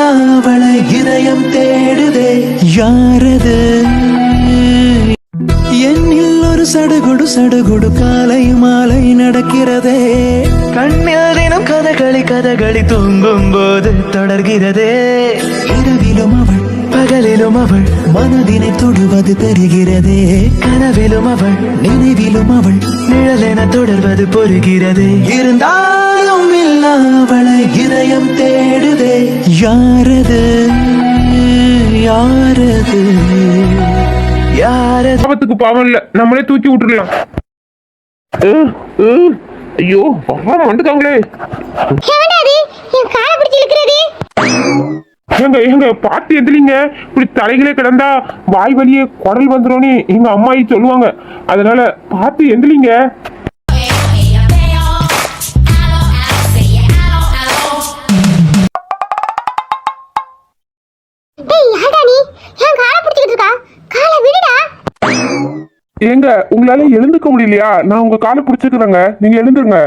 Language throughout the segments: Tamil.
அவளை இதயம் தேடுதே யாரது என்னில் ஒரு சடுகுடு சடுகுடு காலை மாலை நடக்கிறதே கண்ணில் தினம் கதகளி தூங்கும் போது தொடர்கிறதே இரவிலும் அவள் பகலிலும் அவள் மனதினை தொடுவது தெரிகிறதே கனவிலும் அவள் நினைவிலும் அவள் நிழலென தொடர்வது புரிகிறது இருந்தாலும் இல்ல அவளை இதயம் தேடுதே யாரது யாரது யாரது பாவத்துக்கு பாவம் இல்ல, நம்மளே தூக்கி விட்டுடலாம். ஐயோ பாவம் வந்துட்டாங்களே. எங்க எங்க பாத்து எந்திரிங்க, இப்படி தலைகளே கிடந்தா வாய் வலியே குடல் வந்துடும் எங்க அம்மாயி சொல்லுவாங்க. அதனால பாத்து எந்திரிங்க. ஏங்க உங்களால எழுந்துக்க முடியலையா? நான் உங்க காலை பிடிச்சிக்கிறேங்க, நீங்க எழுந்துருங்க.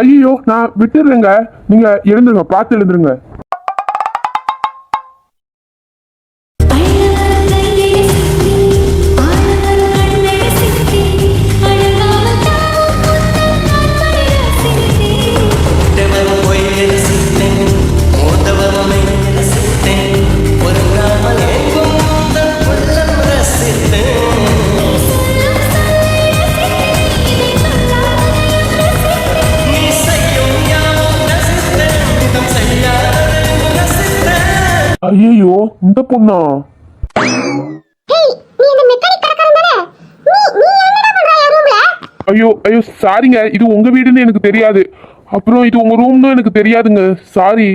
ஐயோ நான் விட்டுறேங்க, நீங்க எழுந்துருங்க, பார்த்து எழுந்துருங்க. ஐயோ இந்த பொண்ணா? ஐயோ ஐயோ சாரிங்க, இது உங்க வீடுன்னு எனக்கு தெரியாது. அப்புறம் இது உங்க ரூம்னு எனக்கு தெரியாதுங்க, சாரி.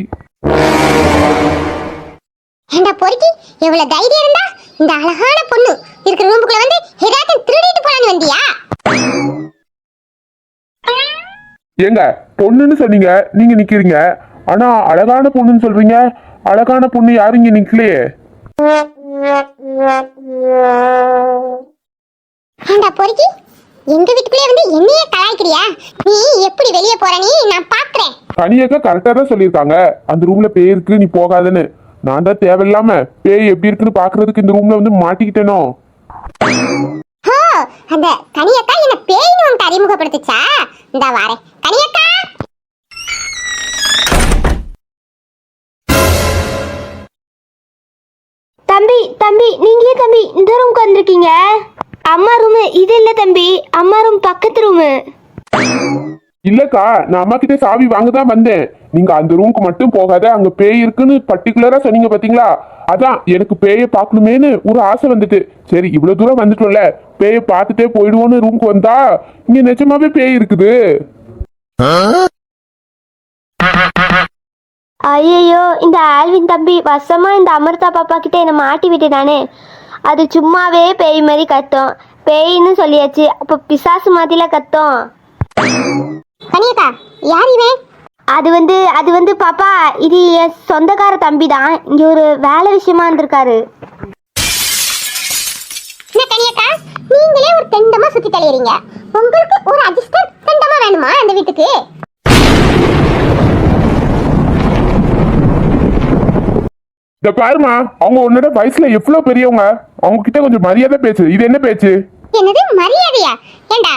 ஏண்டா பொறுக்கி, எவ்வளவு தைரியம் இருந்தா இந்த அழகான பொண்ணு இருக்கிற ரூமுக்குள்ள வந்து ஏதாவது திருடிட்டு போறான்னு வந்தியா? ஏங்க பொண்ணுன்னு சொன்னீங்க, நீங்க நிக்கிறீங்க. ஆனா அழகான பொண்ணுன்னு சொல்றீங்க. அழகான பொண்ணு யாரும் இங்க நிக்கலையே. ஏண்டா பொறுக்கி, எங்க வீட்டுக்குள்ளே வந்து என்னையே கலாய்க்கிறியா? நீ எப்படி வெளியே போறனி நான் பாக்குறேன். கனியக்கா கரெக்டா தான் சொல்லியிருக்காங்க, அந்த ரூம்ல பேய் இருக்கு நீ போகாதன்னு. நான் தான் தேவையில்லாம பேய் எப்படி இருக்குன்னு பாக்குறதுக்கு இந்த ரூம்ல வந்து மாட்டிக்கிட்டேனோ. அந்த கனியக்கா என்ன பேய்னு உனக்கு அறிமுகப்படுத்துச்சா? இந்த வாரே கனியக்கா. தம்பி தம்பி, நீங்களே தம்பி இந்த ரூம்க்கு வந்திருக்கீங்க. அம்மா ரூமு இது இல்ல தம்பி, அம்மா ரூம் பக்கத்து ரூமு. இல்லக்கா, நான் அம்மா கிட்ட சாவி வாங்க தான் வந்தேன். நீங்க அந்த ரூமுக்கு மட்டும் போகாத, அங்க பேய் இருக்குன்னு பர்டிகுலரா சொன்னீங்க பாத்தீங்களா? அதான் எனக்கு பேயை பார்க்கணுமேனு ஒரு ஆசை வந்துட்டு. சரி இவ்வளவு தூரம் வந்துட்டோம்ல, பேயை பார்த்துட்டே போயிடுவோன்னு ரூமுக்கு வந்தா இங்க நிஜமாவே பேய் இருக்குது. ஐயோ இந்த ஆல்வின் தம்பி வசமா இந்த அமிர்தா பாப்பா கிட்ட என்ன மாட்டி விட்டுதானே. அது சும்மாவே பேய் மாதிரி கத்தும். பேயின்னு சொல்லியாச்சு, அப்ப பிசாசு மாதிரில கத்தும். கனியக்கா யார் இவன்? அது வந்து பாப்பா, இது என் சொந்தக்கார தம்பி தான். இங்க ஒரு வேலை விஷயமா இருந்திருக்காரு. கனியக்கா நீங்களே ஒரு தெண்டமா சுத்தி தள்ளிறீங்க. உங்களுக்கு ஒரு அசிஸ்டன்ட் தெண்டமா வேணுமா அந்த வீட்டுக்கு? இந்த பாருமா, அவங்க உன்னோட வயசுல எவ்வளவு பெரியவங்க, அவங்க கிட்ட கொஞ்சம் மரியாதை பேசு. இது என்ன பேச்சு? என்னது மரியாதையா? ஏண்டா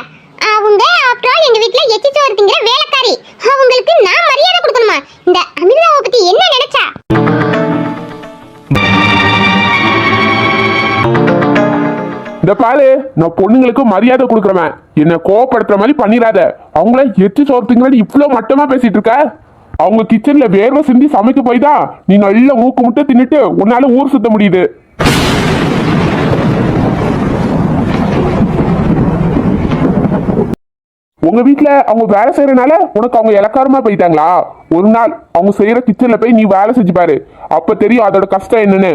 அவங்க ஆஃப்டர் எங்க வீட்ல எச்சிச்சோ இருக்குங்கிற வேலைக்காரி. அவங்களுக்கு நான் மரியாதை கொடுக்கணுமா? இந்த அமிர்தாவை பத்தி என்ன நினைச்சா? இந்த பாரு, நான் பொண்ணுங்களுக்கு மரியாதை கொடுக்குறவன். என்ன கோவப்படுத்துற மாதிரி பண்ணிடாத. அவங்கள எச்சு சோர்த்துங்கிறது இவ்வளவு மட்டமா பேசிட்டு இருக்க. அவங்க கிச்சன்ல வேர்வை சிந்தி சமைக்க போய் தான் நீ நல்ல மூக்கு முட்டை தின்னுட்டு உன்னால ஊர் சுத்த முடியுது. உங்க வீட்டுல அவங்க வேலை செய்யறதுனால உனக்கு அவங்க இலக்காரமா போயிட்டாங்களா? ஒரு நாள் அவங்க செய்யற கிச்சன்ல போய் நீ வேலை செஞ்சு பாரு, அப்ப தெரியும் அதோட கஷ்டம் என்னன்னு.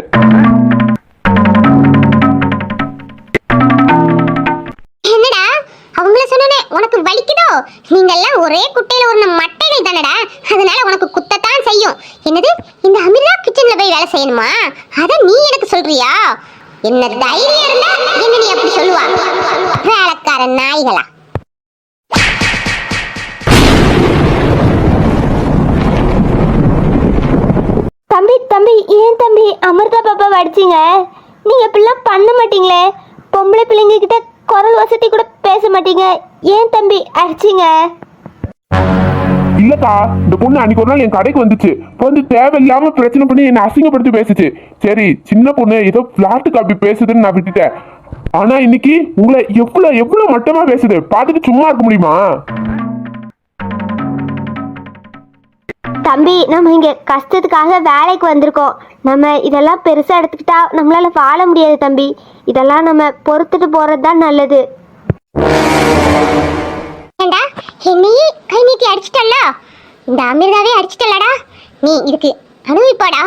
என்னடா அவங்கள சொன்னனே உனக்கு வலிக்குதோ? நீங்க எல்லாம் ஒரே குட்டையில ஒரு மட்டைகள் தானடா, அதனால உனக்கு குத்தத்தான் செய்யும். என்னது இந்த அமிர்தா கிச்சன்ல போய் வேலை செய்யணுமா? அத நீ எனக்கு சொல்றியா? என்ன தைரியம் இருந்தா என்ன நீ அப்படி சொல்லுவா? வேலைக்கார நாய்களா. தம்பி தம்பி, ஏன் தம்பி அமிர்தா பாப்பா அடிச்சிங்க? நீங்க இப்படிலாம் பண்ண மாட்டீங்களே. பொம்பளை பிள்ளைங்க கிட்ட குரல் வசதி கூட பேச மாட்டீங்க. ஏன் தம்பி அடிச்சிங்க? இல்லக்கா, இந்த பொண்ணு அன்னைக்கு ஒரு நாள் என் கடைக்கு வந்துச்சு. வந்து தேவையில்லாம பிரச்சனை பண்ணி என்னை அசிங்கப்படுத்தி பேசுச்சு. சரி, சின்ன பொண்ணு ஏதோ பிளாட்டுக்கு அப்படி பேசுதுன்னு நான் விட்டுட்டேன். ஆனா இன்னைக்கு உங்களை எவ்வளவு எவ்வளவு மட்டமா பேசுது, பார்த்துட்டு சும்மா இருக்க முடியுமா? தம்பி, நம்ம இங்க கஷ்டத்துக்காக வேலைக்கு வந்திருக்கோம். நம்ம இதெல்லாம் பெருசா எடுத்துக்கிட்டா நம்மளால வாழ முடியாது தம்பி. இதெல்லாம் நம்ம பொறுத்துட்டு போறதுதான் நல்லது. ஏண்டா என்னையே கை நீட்டி அடிச்சிட்டல்ல, இந்த அமிர்தாவே அடிச்சிட்டல்லடா. நீ இதுக்கு அனுபவிப்பாடா,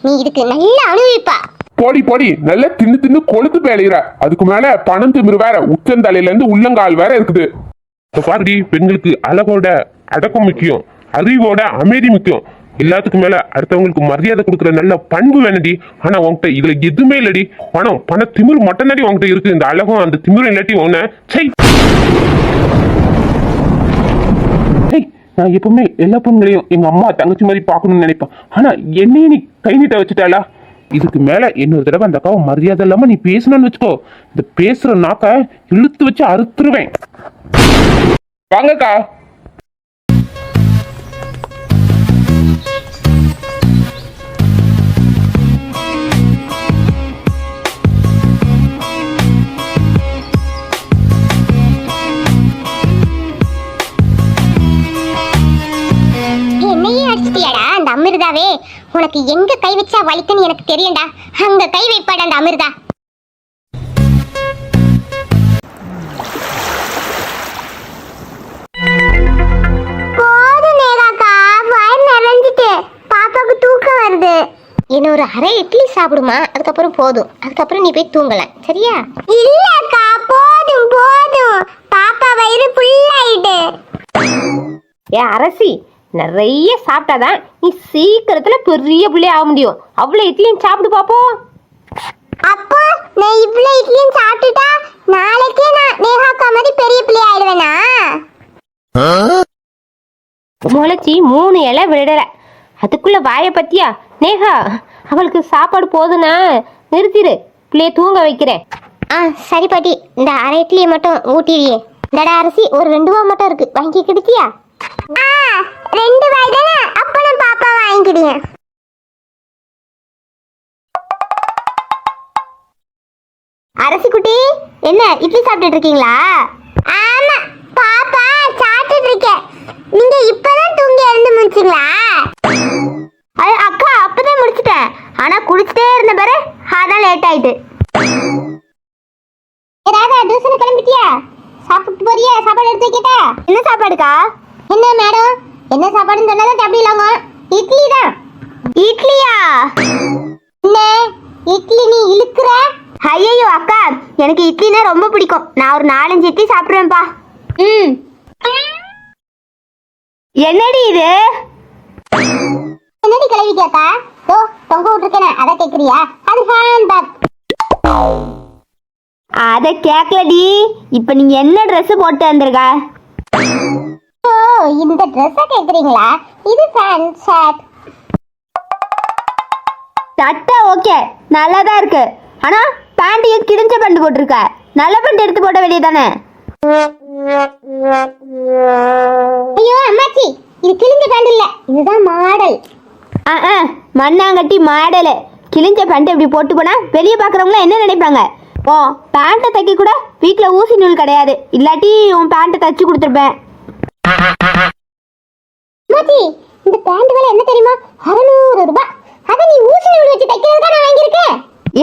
நீ இதுக்கு நல்ல அனுபவிப்பா. போடி போடி, நல்லா தின்னு தின்னு கொழுத்து பேலையிற. அதுக்கு மேல பணம் திமிரு வேற, உச்சந்தலையில இருந்து உள்ளங்கால் வேற இருக்குது. பாருடி, பெண்களுக்கு அழகோட அடக்கம் முக்கியம், அறிவோட அமைதி முக்கியம். எல்லாத்துக்கும் மேல அடுத்தவங்களுக்கு மரியாதை கொடுக்குற நல்ல பண்பு வேணுடி. ஆனா உன்கிட்ட இதுல எதுவுமே இல்லடி. பண திமிரு மட்டும் தாடி உன்கிட்ட இருக்கு. இந்த அழகும் அந்த திமிரும் இல்லாட்டி உன்ன நான் எப்பவுமே எல்லா பொண்ணுங்களையும் எங்க அம்மா தங்கச்சி மாதிரி பார்க்கணும்னு நினைப்பேன். ஆனா என்னையும் நீ கை நீட்ட வச்சுட்டாளா? இதுக்கு மேல இன்னொரு தடவை அந்த அக்காவை மரியாதை இல்லாம நீ பேசணும்னு வச்சுக்கோ, இந்த பேசுற நாக்க இழுத்து வச்சு அறுத்துருவேன். வாங்கக்கா. என்னையே அடிச்சிட்டியாடா அந்த அமிர்தாவே. உனக்கு எங்க கை வச்சா வலிக்குன்னு எனக்கு தெரியும்டா. அங்க கை வைப்பாடா அந்த அமிர்தா. போதும் நேராக்கா, வயிறு நிறைஞ்சிட்டு பாப்பாவுக்கு தூக்கம் வருது. இன்னொரு அரை இட்லி சாப்பிடுமா, அதுக்கப்புறம் போதும். அதுக்கப்புறம் நீ போய் தூங்கலாம், சரியா? இல்லக்கா, போதும் போதும், பாப்பா வயிறு ஃபுல் ஆயிட்டு. அரசி, நிறைய சாப்பிட்டாதான் நீ சீக்கிரத்துல பெரிய பிள்ளை ஆக முடியும். அவ்வளவு இட்லியும் சாப்பிட்டு பாப்போம். அப்போ நான் இவ்வளவு இட்லியும் சாப்பிட்டுட்டா நாளைக்கே நான் நேஹாக்கா மாதிரி பெரிய பிள்ளை ஆயிடுவேனா? முளைச்சி 3 இலை விடல, அதுக்குள்ள வாய பத்தியா? நேஹா, அவளுக்கு சாப்பாடு போதுன்னா நிறுத்திடு, பிள்ளைய தூங்க வைக்கிறேன். சரி பாட்டி, இந்த அரை இட்லியை மட்டும் ஊட்டிடுயே. இந்தடா அரிசி ஒரு 2 ரூபா மட்டும் இருக்கு, வாங்கி கிடைக்கியா? 2 ரூபாய் தானே, அப்ப நான் பாப்பா வாங்கிக்கிடுவேன். அரசி குட்டி, என்ன இட்லி சாப்பிட்டுட்டு இருக்கீங்களா? ஆமா பாப்பா, சாப்பிட்டுட்டு இருக்கேன். நீங்க இப்பதான் தூங்கி எழுந்து முடிச்சீங்களா? அக்கா, அப்பதான் முடிச்சிட்டேன். ஆனா குடிச்சிட்டே இருந்த பாரு, அதான் லேட் ஆயிட்டு. ராதா, டியூஷன் கிளம்பிட்டியா? சாப்பிட்டு போறியா? சாப்பாடு எடுத்து வைக்கட்டா? என்ன சாப்பாடுக்கா? என்ன மேடம், என்ன சாப்பாடுன்னு சொன்னாதான் சாப்பிடலாங்க. இட்லி தான். இட்லியா? என்ன இட்லி நீ இழுக்கிற? ஐயோ அக்கா, எனக்கு இட்லினா ரொம்ப பிடிக்கும். நான் ஒரு 4-5 இட்லி சாப்பிடுவேன்ப்பா. என்னடி இது? என்னடி கிளவி கேட்டா? ஓ, தொங்க விட்டுருக்கேன், அதை கேக்குறியா? அது ஹேண்ட் பேக். அத கேக்கலடி. இப்ப நீங்க என்ன Dress போட்டு வந்திருக்க? ஓ, இந்த Dress கேக்குறீங்களா? இது பேண்ட் ஷர்ட். சட்டை ஓகே, நல்லாதான் இருக்கு. ஆனா பேண்ட் கிழிஞ்ச பேண்ட் போட்டிருக்க. நல்ல பேண்ட் எடுத்து போட வேண்டியதானே? ஐயோ அம்மாச்சி, இது கிழிஞ்ச பேண்ட் இல்ல, இதுதான் மாடல். மண்ணாங்கட்டி மாடலு. கிழிஞ்ச பேண்ட் இப்படி போட்டு போனா வெளியே பாக்குறவங்க என்ன நினைப்பாங்க? ஓ, பேண்ட்டை தைக்க கூட வீட்டுல ஊசி நூல் கிடையாது, இல்லாட்டி உன் பேண்ட்டை தச்சு கொடுத்துருப்பேன். அம்மாச்சி, இந்த பேண்ட் விலை என்ன தெரியுமா? 600 ரூபாய். அத நீ ஊசி நூல் வச்சு தைக்கிறது தான் நான் வாங்கியிருக்கேன்.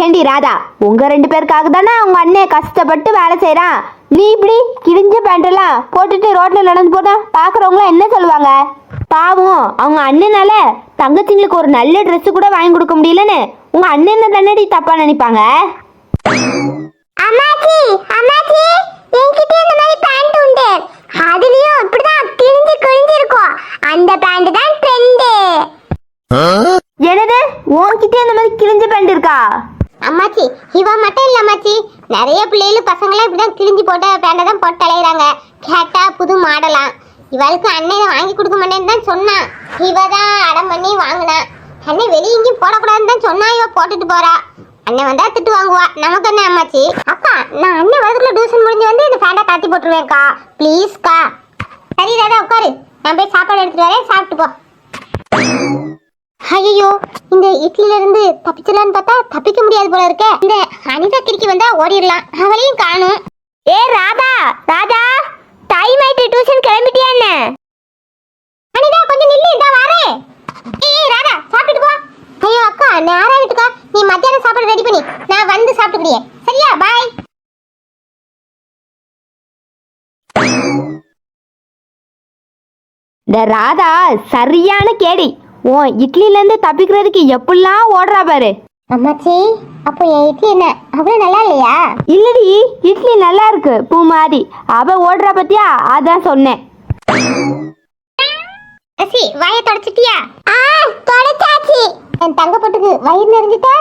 ஏண்டி ராதா, உங்க 2 பேருக்காக தானே உங்க அண்ணன் கஷ்டப்பட்டு வேலை செய்யறான். நீ இப்படி கிழிஞ்ச பேண்ட் எல்லாம் போட்டுட்டு ரோட்ல நடந்து போனா பாக்குறவங்க என்ன சொல்லுவாங்க? பாவம், அவங்க அண்ணனால தங்கச்சிங்களுக்கு ஒரு நல்ல Dress கூட வாங்கி கொடுக்க முடியலன்னு உங்க அண்ணன் தானடி தப்பா நினைப்பாங்க. அம்மாச்சி, அம்மாச்சி, என்கிட்ட இந்த மாதிரி பேண்ட் உண்டு. அதுலயும் இப்படிதான் கிழிஞ்சு கிழிஞ்சு இருக்கும். அந்த பேண்ட் தான் ட்ரெண்ட். என்னது, உன்கிட்ட இந்த மாதிரி கிழிஞ்ச பேண்ட் இருக்கா? அம்மாச்சி, இவ மட்டும் இல்ல அம்மாச்சி, நிறைய பிள்ளைகள் பசங்களாம் இப்படிதான் கிழிஞ்சு போட்ட பேண்டை தான் போட்டு அலையிறாங்க. கேட்டா புது மாடலாம். இவளுக்கு அண்ணன் வாங்கி கொடுக்க மாட்டேன்னு தான் சொன்னான். இவ தான் அடம் பண்ணி வாங்கினா. அண்ணன் வெளியே எங்கேயும் போடக்கூடாதுன்னு தான் சொன்னா, இவ போட்டுட்டு போறா. அண்ணன் வந்தா திட்டு வாங்குவா. நமக்கு என்ன அம்மாச்சி? அக்கா, நான் அண்ணன் வரதுக்குள்ள டியூஷன் முடிஞ்சு வந்து இந்த பேண்டை காட்டி போட்டுருவேன்க்கா, ப்ளீஸ்க்கா. சரி ராதா, உட்காரு, நான் போய் சாப்பாடு எடுத்துட்டு வரேன், சாப்பிட்டு போ. ஐயோ, இந்த இட்லில இருந்து தப்பிச்சிடலான்னு பார்த்தா தப்பிக்க முடியாது போல இருக்க. இந்த அனிதா கிரிக்கி வந்தா ஓடிடலாம், அவளையும் காணும். ஏ ராதா, ராதா, டைம் ஆயிட்டு, டியூஷன் கிளம்பிட்டியா என்ன? அனிதா கொஞ்சம் நில்லு, இதா வரேன். ஏய் ராதா, சாப்பிட்டு போ. ஐயோ அக்கா, நேரா விட்டுக்கா. நீ மத்தியானம் சாப்பாடு ரெடி பண்ணி நான் வந்து சாப்பிட்டுக்கிறியே, சரியா? பாய். இந்த ராதா சரியான கேடி. உன் இட்லில இருந்து தப்பிக்கிறதுக்கு எப்படிலாம் ஓடுறா பாரு. அம்மாச்சி, அப்போ என் இட்லி என்ன அவ்வளவு நல்லா இல்லையா? இல்லடி, இட்லி நல்லா இருக்கு பூ மாதிரி. அவ ஓடுறா பத்தியா, அதான் சொன்னேன். அசி, வாயை தொடச்சிட்டியா? தொடச்சாச்சு. என் தங்க பொட்டுக்கு வயிறு நிறைஞ்சிட்டா?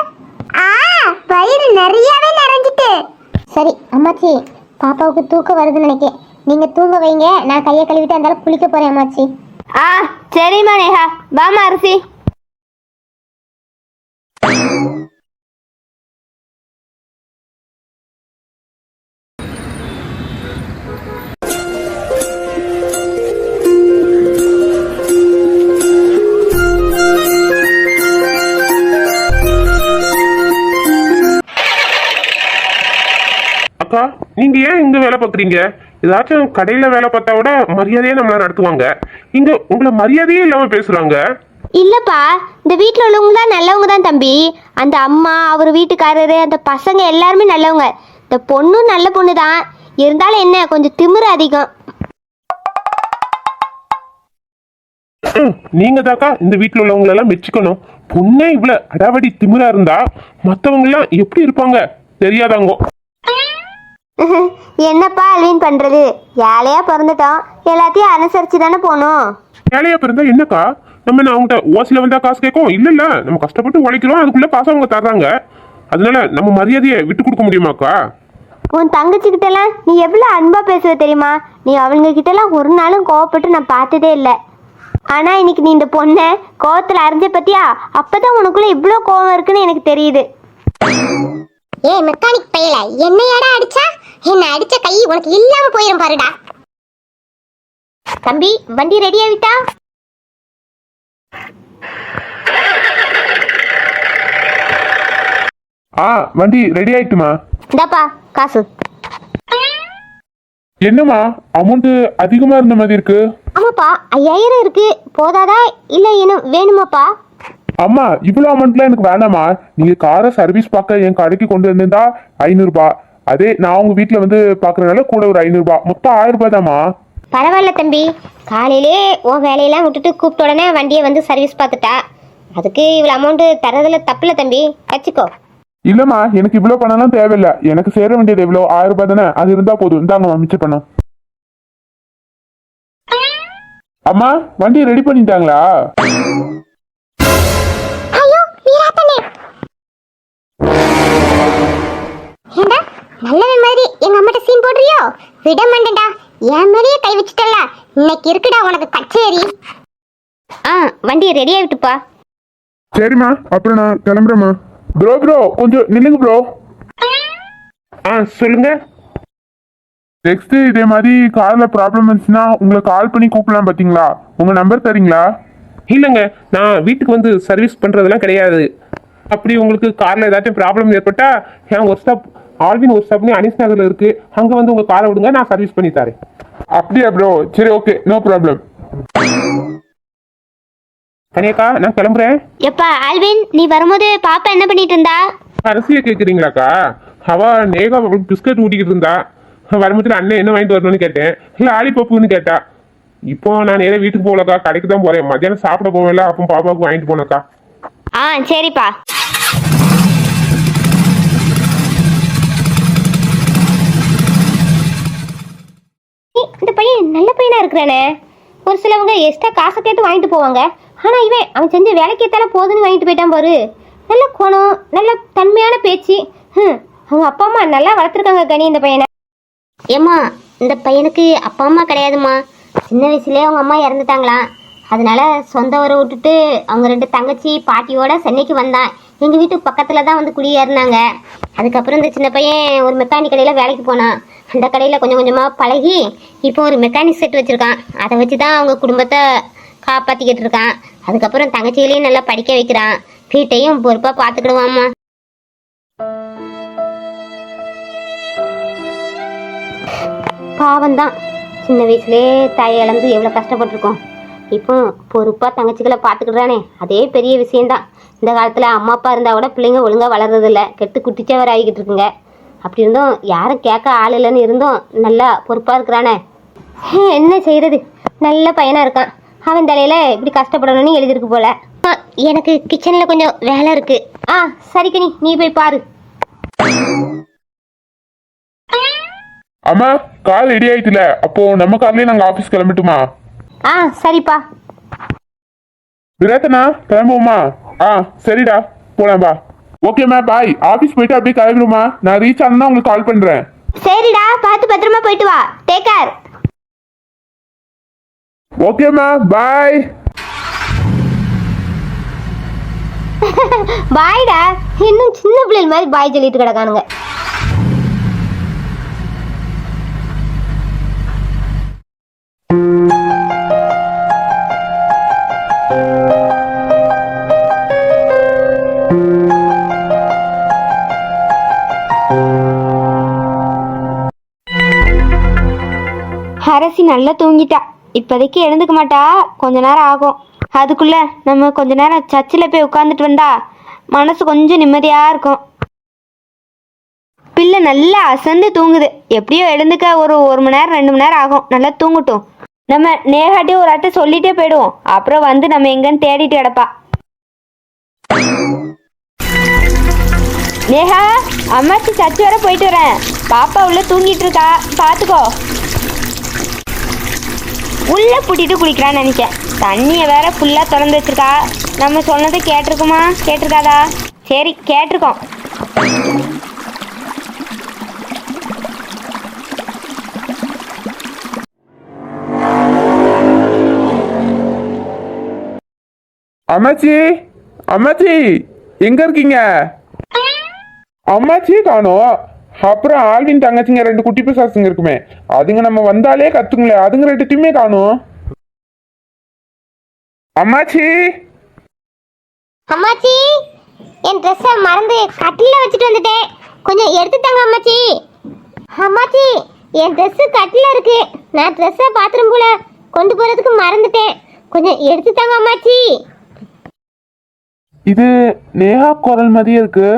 வயிறு நிறையவே நிறைஞ்சிட்டு. சரி அம்மாச்சி, பாப்பாவுக்கு தூக்கம் வருதுன்னு நினைக்கிறேன். நீங்க தூங்க வைங்க, நான் கையை கழுவிட்டு அந்த குளிக்க போறேன் அம்மாச்சி. சரிம்மா நேஹா, வாமா அரிசி. அக்கா, நீங்க ஏன் இங்க வேலை பார்க்குறீங்க? ஏதாச்சும் கடையில வேலை பார்த்தா விட மரியாதையே நம்மள நடத்துவாங்க. இங்க உங்களை மரியாதையே இல்லாம பேசுறாங்க. இல்லப்பா, இந்த வீட்டில் உள்ளவங்க தான் நல்லவங்க தான் தம்பி. அந்த அம்மா, அவர் வீட்டுக்காரரு, அந்த பசங்க எல்லாருமே நல்லவங்க. இந்த பொண்ணும் நல்ல பொண்ணு தான். இருந்தாலும் என்ன, கொஞ்சம் திமிரு அதிகம். நீங்க தாக்கா இந்த வீட்டுல உள்ளவங்க எல்லாம் மெச்சுக்கணும். பொண்ணே இவ்வளவு அடாவடி திமிரா இருந்தா மத்தவங்க எல்லாம் எப்படி இருப்பாங்க தெரியாதாங்கோ. என்னப்பா அல்வீன் பண்றது, ஏழையா பிறந்துட்டோம், எல்லாத்தையும் அனுசரிச்சு தானே போகணும். ஏழையா பிறந்தா என்னக்கா, நம்ம அவங்ககிட்ட ஓசில வந்தா காசு கேட்கும்? இல்ல, நம்ம கஷ்டப்பட்டு உழைக்கிறோம், அதுக்குள்ள காசு அவங்க தர்றாங்க. அதனால நம்ம மரியாதையை விட்டு கொடுக்க முடியுமாக்கா? உன் தங்கச்சி கிட்டலாம் நீ எவ்வளோ அன்பா பேசுவ தெரியுமா? நீ அவங்க கிட்டலாம் ஒரு நாளும் கோவப்பட்டு நான் பார்த்ததே இல்லை. ஆனா இன்னைக்கு நீ இந்த பொண்ணை கோவத்துல அரைஞ்ச பத்தியா, அப்பதான் உனக்குள்ள இவ்வளோ கோவம் இருக்குன்னு எனக்கு தெரியுது. ஏ மெக்கானிக் பையல, என்னையாடா அடிச்சா? என்ன அடிச்ச கை உனக்கு இல்லாம போயிரும் பாருடா. தம்பி, வண்டி ரெடி ஆகிட்டா? வண்டி ரெடி ஆயிட்டுமா? இந்தாப்பா காசு. என்னம்மா அமௌண்ட் அதிகமா இருந்த மாதிரி இருக்கு? ஆமாப்பா, 5000 இருக்கு. போதாதா இல்ல இன்னும் வேணுமாப்பா? அம்மா, இவ்வளவு அமௌண்ட்லாம் எனக்கு வேணாமா. நீங்க காரை சர்வீஸ் பார்க்க என் கடைக்கு கொண்டு வந்திருந்தா 500 ரூபாய். அதே நான் உங்க வீட்டுல வந்து பாக்குறதுனால கூட ஒரு 500 ரூபாய், மொத்தம் 1000 ரூபாய் தாமா. பரவாயில்ல தம்பி, காலையிலே உன் வேலையெல்லாம் விட்டுட்டு கூப்பிட்ட உடனே வண்டியை வந்து சர்வீஸ் பார்த்துட்டா. அதுக்கு இவ்வளவு அமௌண்ட் தரதுல தப்புல தம்பி, வச்சுக்கோ. இல்லம்மா, எனக்கு இவ்வளவு பணம்லாம் தேவையில்ல. எனக்கு சேர வேண்டியது எவ்வளோ? 1000 ரூபாய் தானே, அது இருந்தா போதும். இந்தாங்க மிச்சம் பணம். அம்மா, வண்டி ரெடி பண்ணிட்டாங்களா? ஐயோ வீராப்பனே, ஏண்டா நல்லவன் மாதிரி எங்க அம்மாட்ட சீன் போடுறியோ? விட மாட்டேன்டா, என் மேலேயே கை வச்சுட்டல. இன்னைக்கு இருக்குடா உனக்கு கச்சேரி. வண்டி ரெடி ஆகிட்டுப்பா. சரிம்மா, அப்புறம் நான் கிளம்புறேம்மா. ப்ரோ கொஞ்சம் நில்லுங்க ப்ரோ. சொல்லுங்க. நெக்ஸ்ட் இதே மாதிரி கார்ல ப்ராப்ளம் இருந்துச்சுன்னா உங்களை கால் பண்ணி கூப்பிடலாம். பாத்தீங்களா, உங்க நம்பர் தரீங்களா? இல்லைங்க, நான் வீட்டுக்கு வந்து சர்வீஸ் பண்றதெல்லாம் கிடையாது. அப்படி உங்களுக்கு கார்ல ஏதாச்சும் ப்ராப்ளம் ஏற்பட்டா என் ஒரு ஸ்டாப் ஆல்வின் ஒரு ஸ்டாப்னு அனிஸ் நகர்ல இருக்கு, அங்க வந்து உங்க காரை விடுங்க, நான் சர்வீஸ் பண்ணி தரேன். அப்படியா ப்ரோ? சரி, ஓகே, நோ ப்ராப்ளம். கனியக்கா, நான் கிளம்புறேன். எப்பா ஆல்வின், நீ வரும்போது பாப்பா என்ன பண்ணிட்டு இருந்தா? அரிசியை கேட்குறீங்களாக்கா? அவ நேகா பிஸ்கட் ஊட்டிக்கிட்டு இருந்தா. வரும்போது அண்ணன் என்ன வாங்கிட்டு வரணும்னு கேட்டேன். இல்லை ஆலிபப்புன்னு கேட்டா. இப்போ நான் நேரே வீட்டுக்கு போகலக்கா, கடைக்கு தான் போறேன். மத்தியானம் சாப்பிட போவேல, அப்போ பாப்பாவுக்கு வாங்கிட்டு போனக்கா. சரிப்பா. இந்த பையன் நல்ல பையனா இருக்கிறானே. ஒரு சிலவங்க எக்ஸ்ட்ரா காசை கேட்டு வாங்கிட்டு போவாங்க. ஆனா இவன் அவன் செஞ்ச வேலைக்கு ஏத்தால போதுன்னு வாங்கிட்டு போயிட்டான் பாரு. நல்ல குணம், நல்ல தன்மையான பேச்சு, அவங்க அப்பா அம்மா நல்லா வளர்த்துருக்காங்க கனி இந்த பையனை. ஏம்மா, இந்த பையனுக்கு அப்பா அம்மா கிடையாதும்மா. சின்ன வயசுலேயே அவங்க அம்மா இறந்துட்டாங்களாம். அதனால சொந்த ஊரை விட்டுட்டு அவங்க 2 தங்கச்சி பாட்டியோட சென்னைக்கு வந்தான். எங்கள் வீட்டுக்கு பக்கத்தில் தான் வந்து குடியேறினாங்க. அதுக்கப்புறம் இந்த சின்ன பையன் ஒரு மெக்கானிக் கடையில் வேலைக்கு போனான். அந்த கடையில் கொஞ்சம் கொஞ்சமாக பழகி இப்போ ஒரு மெக்கானிக் செட் வச்சுருக்கான். அதை வச்சு தான் அவங்க குடும்பத்தை காப்பாற்றிக்கிட்டு இருக்கான். அதுக்கப்புறம் தங்கச்சிகளையும் நல்லா படிக்க வைக்கிறான். வீட்டையும் பொறுப்பாக பார்த்துக்கிடுவாம்மா. பாவம்தான், சின்ன வயசுலேயே தாயை இழந்து எவ்வளோ கஷ்டப்பட்டிருக்கோம். இப்போ பொறுப்பாக தங்கச்சிகளை பார்த்துக்கிடுறானே, அதே பெரிய விஷயந்தான். இந்த காலத்தில் அம்மா அப்பா இருந்தால் கூட பிள்ளைங்க ஒழுங்காக வளர்றதில்ல, கெட்டு குட்டிச்சவர் ஆகிக்கிட்டு இருக்குங்க. அப்படி இருந்தும் யாரும் கேட்க ஆள் இல்லைன்னு இருந்தும் நல்லா பொறுப்பாக இருக்கிறானே. என்ன செய்கிறது, நல்ல பையனாக இருக்கான். அவன் தலையில் இப்படி கஷ்டப்படணும்னு எழுதிருக்கு போல. எனக்கு கிச்சனில் கொஞ்சம் வேலை இருக்கு. சரி கனி, நீ போய் பாரு. அம்மா, கார் ரெடி ஆயிட்டுல, அப்போ நம்ம கார்லயே நாங்க ஆபீஸ் கிளம்பிட்டுமா? சரிப்பா. விராத்தனா, கிளம்புவோமா? சரிடா, போலாம் பா. ஓகேம்மா, பாய். ஆபீஸ் போயிட்டு அப்படியே கிளம்பிடுமா? நான் ரீச் ஆனா உங்களுக்கு கால் பண்றேன். சரிடா, பார்த்து பத்திரமா போயிட்டு வா. Take care. ஓகேம்மா, பாய். பாய்டா. இன்னும் சின்ன பிள்ளைகள் மாதிரி பாய் சொல்லிட்டு கிடக்கானுங்க. அரசி நல்லா தூங்கிட்டா. இப்போதைக்கு எழுந்துக்க மாட்டா, கொஞ்ச நேரம் ஆகும். அதுக்குள்ள நம்ம கொஞ்ச நேரம் சர்ச்சில் போய் உட்காந்துட்டு வந்தா மனசு கொஞ்சம் நிம்மதியாக இருக்கும். பிள்ளை நல்லா அசந்து தூங்குது. எப்படியோ எழுந்துக்க ஒரு 1 மணி நேரம் 2 மணி நேரம் ஆகும். நல்லா தூங்கட்டும். நம்ம நேகாட்டி ஒரு அட்டை சொல்லிட்டே போயிடுவோம். அப்புறம் வந்து நம்ம எங்கன்னு தேடிட்டு கிடப்பா. நேஹா, அம்மாச்சி சர்ச் வர போயிட்டு வரேன். பாப்பா உள்ள தூங்கிட்டு இருக்கா, பார்த்துக்கோ. உள்ள பூட்டிட்டு குளிக்கிறான்னு நினைச்சேன். தண்ணியை வேற ஃபுல்லாக திறந்து வச்சிருக்கா. நம்ம சொன்னது கேட்டிருக்குமா? கேட்டிருக்காதா? சரி, கேட்டிருக்கோம். அம்மாச்சி, அம்மாச்சி, எங்க இருக்கீங்க? அம்மாச்சியே காணோம். அப்புறம் ஆல்வின் தங்கச்சிங்க 2 குட்டி பிசாசுங்க இருக்குமே, அதுங்க நம்ம வந்தாலே கத்துங்களே, அதுங்க 2த்தையுமே காணோம். அம்மாச்சி, அம்மாச்சி, என் ட்ரெஸ்ஸை மறந்து கட்டில வச்சுட்டு வந்துட்டேன். கொஞ்சம் எடுத்துட்டாங்க அம்மாச்சி. அம்மாச்சி, என் ட்ரெஸ்ஸு கட்டில இருக்கு. நான் ட்ரெஸ்ஸை பாத்ரூம் போல கொண்டு போறதுக்கு மறந்துட்டேன். கொஞ்சம் எடுத்துட்டாங்க அம்மாச்சி. இது நேஹா குரல் மாதிரியே இருக்கு.